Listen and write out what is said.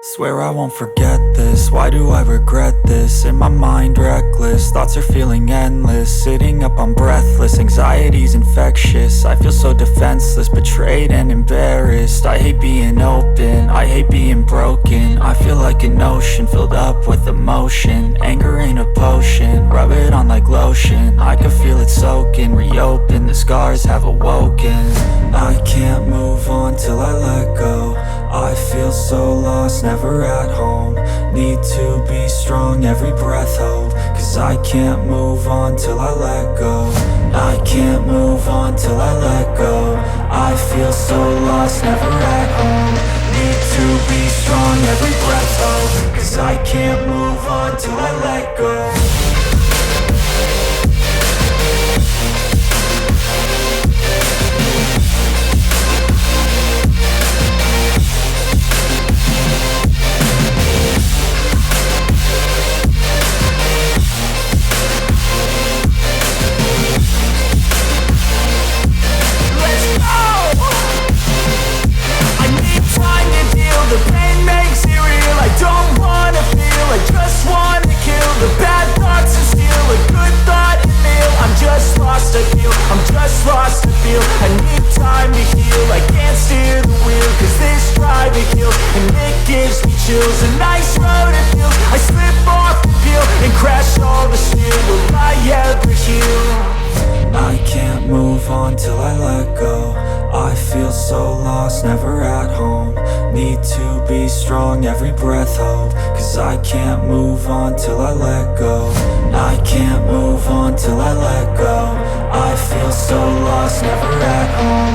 Swear I won't forget this, why do I regret this? In my mind reckless, thoughts are feeling endless. Sitting up I'm breathless, anxiety's infectious. I feel so defenseless, betrayed and embarrassed. I hate being open, I hate being broken. I feel like an ocean filled up with emotion. Anger ain't a potion, rub it on like lotion. I can feel it soaking, reopen, the scars have awoken. I can't move on till I let go. I feel so lost, never at home. Need to be strong, every breath hold. Cause I can't move on till I let go. I can't move on till I let go. I feel so lost, never at home. Need to be strong, every breath hold. Cause I can't move on till I let go. The pain makes it real, I don't wanna feel, I just wanna kill the bad thoughts and steal a good thought and feel. I'm just lost, I feel, I'm just lost, I feel. I need time to heal, I can't steer the wheel. Cause this drive it kills, and it gives me chills. A nice road it feels, I slip off the peel and crash all the steel. Will I ever heal? I can't move on till I let go. I feel so lost, never at home. Need to be strong, every breath hold. Cause I can't move on till I let go. I can't move on till I let go. I feel so lost, never at home.